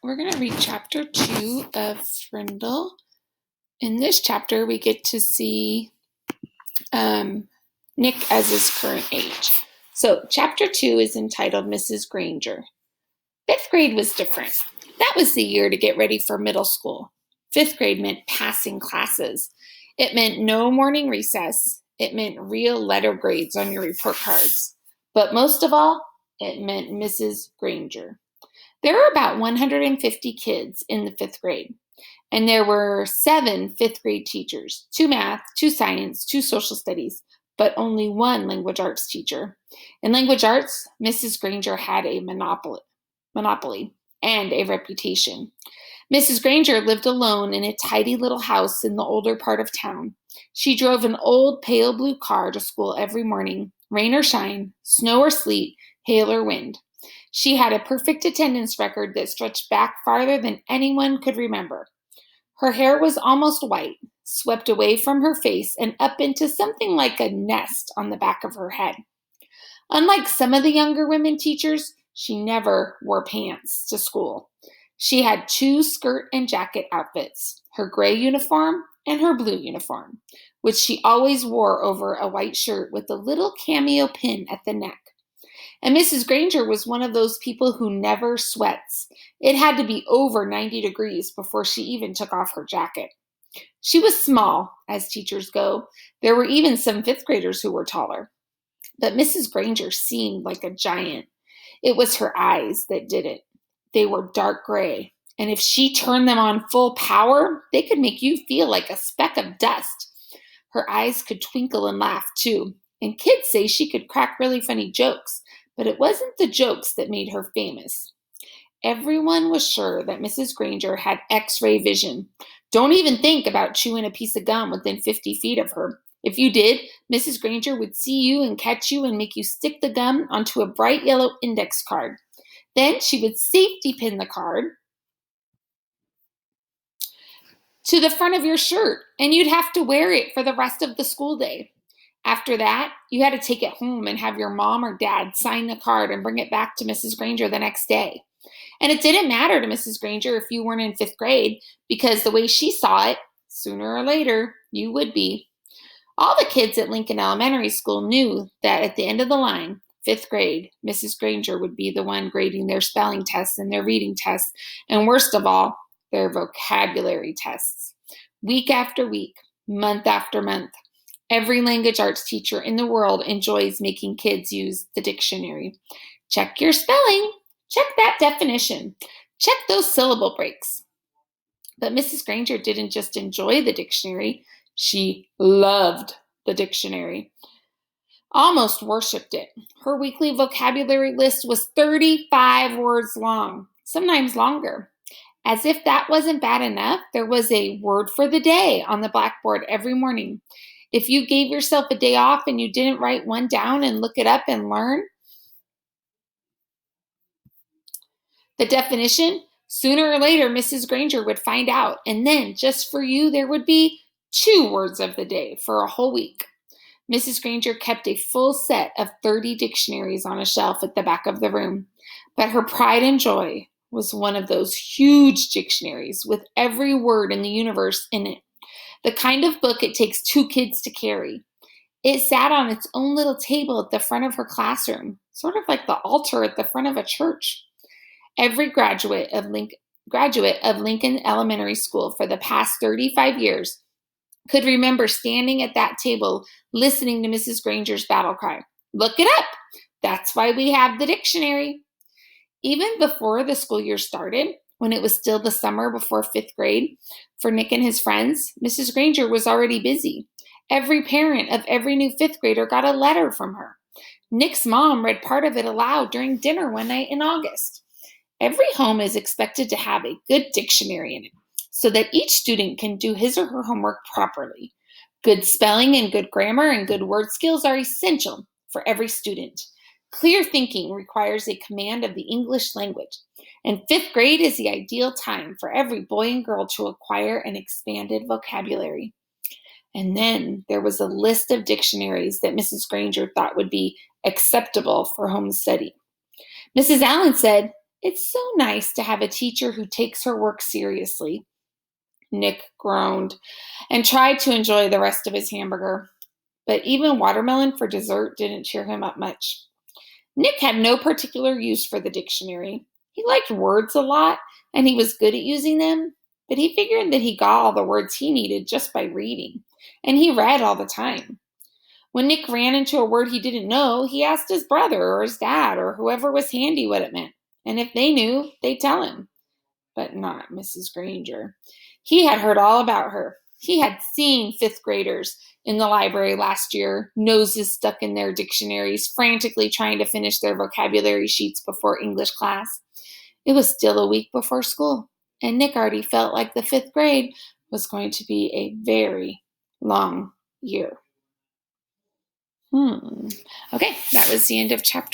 We're going to read chapter 2 of Frindle. In this chapter, we get to see Nick as his current age. So chapter 2 is entitled Mrs. Granger. 5th grade was different. That was the year to get ready for middle school. 5th grade meant passing classes. It meant no morning recess. It meant real letter grades on your report cards. But most of all, it meant Mrs. Granger. There were about 150 kids in the 5th grade, and there were 7 5th grade teachers, 2 math, 2 science, 2 social studies, but only 1 language arts teacher. In language arts, Mrs. Granger had a monopoly and a reputation. Mrs. Granger lived alone in a tidy little house in the older part of town. She drove an old pale blue car to school every morning, rain or shine, snow or sleet, hail or wind. She had a perfect attendance record that stretched back farther than anyone could remember. Her hair was almost white, swept away from her face and up into something like a nest on the back of her head. Unlike some of the younger women teachers, she never wore pants to school. She had 2 skirt and jacket outfits, her gray uniform and her blue uniform, which she always wore over a white shirt with a little cameo pin at the neck. And Mrs. Granger was one of those people who never sweats. It had to be over 90 degrees before she even took off her jacket. She was small, as teachers go. There were even some 5th graders who were taller. But Mrs. Granger seemed like a giant. It was her eyes that did it. They were dark gray, and if she turned them on full power, they could make you feel like a speck of dust. Her eyes could twinkle and laugh, too, and kids say she could crack really funny jokes. But it wasn't the jokes that made her famous. Everyone was sure that Mrs. Granger had X-ray vision. Don't even think about chewing a piece of gum within 50 feet of her. If you did, Mrs. Granger would see you and catch you and make you stick the gum onto a bright yellow index card. Then she would safety pin the card to the front of your shirt, and you'd have to wear it for the rest of the school day. After that, you had to take it home and have your mom or dad sign the card and bring it back to Mrs. Granger the next day. And it didn't matter to Mrs. Granger if you weren't in 5th grade, because the way she saw it, sooner or later, you would be. All the kids at Lincoln Elementary School knew that at the end of the line, 5th grade, Mrs. Granger would be the one grading their spelling tests and their reading tests, and worst of all, their vocabulary tests. Week after week, month after month, every language arts teacher in the world enjoys making kids use the dictionary. Check your spelling. Check that definition. Check those syllable breaks. But Mrs. Granger didn't just enjoy the dictionary. She loved the dictionary. Almost worshipped it. Her weekly vocabulary list was 35 words long, sometimes longer. As if that wasn't bad enough, there was a word for the day on the blackboard every morning. If you gave yourself a day off and you didn't write one down and look it up and learn the definition, sooner or later Mrs. Granger would find out. And then just for you, there would be 2 words of the day for a whole week. Mrs. Granger kept a full set of 30 dictionaries on a shelf at the back of the room. But her pride and joy was one of those huge dictionaries with every word in the universe in it. The kind of book it takes 2 kids to carry. It sat on its own little table at the front of her classroom, sort of like the altar at the front of a church. Every graduate of Lincoln Elementary School for the past 35 years could remember standing at that table listening to Mrs. Granger's battle cry. Look it up. That's why we have the dictionary. Even before the school year started, when it was still the summer before 5th grade, for Nick and his friends, Mrs. Granger was already busy. Every parent of every new 5th grader got a letter from her. Nick's mom read part of it aloud during dinner one night in August. Every home is expected to have a good dictionary in it, so that each student can do his or her homework properly. Good spelling and good grammar and good word skills are essential for every student. Clear thinking requires a command of the English language, and 5th grade is the ideal time for every boy and girl to acquire an expanded vocabulary. And then there was a list of dictionaries that Mrs. Granger thought would be acceptable for home study. Mrs. Allen said, It's so nice to have a teacher who takes her work seriously, Nick groaned and tried to enjoy the rest of his hamburger. But even watermelon for dessert didn't cheer him up much. Nick had no particular use for the dictionary. He liked words a lot, and he was good at using them, but he figured that he got all the words he needed just by reading, and he read all the time. When Nick ran into a word he didn't know, he asked his brother or his dad or whoever was handy what it meant, and if they knew, they'd tell him. But not Mrs. Granger. He had heard all about her. He had seen fifth graders in the library last year, noses stuck in their dictionaries, frantically trying to finish their vocabulary sheets before English class. It was still a week before school, and Nick already felt like the fifth grade was going to be a very long year. Okay, that was the end of chapter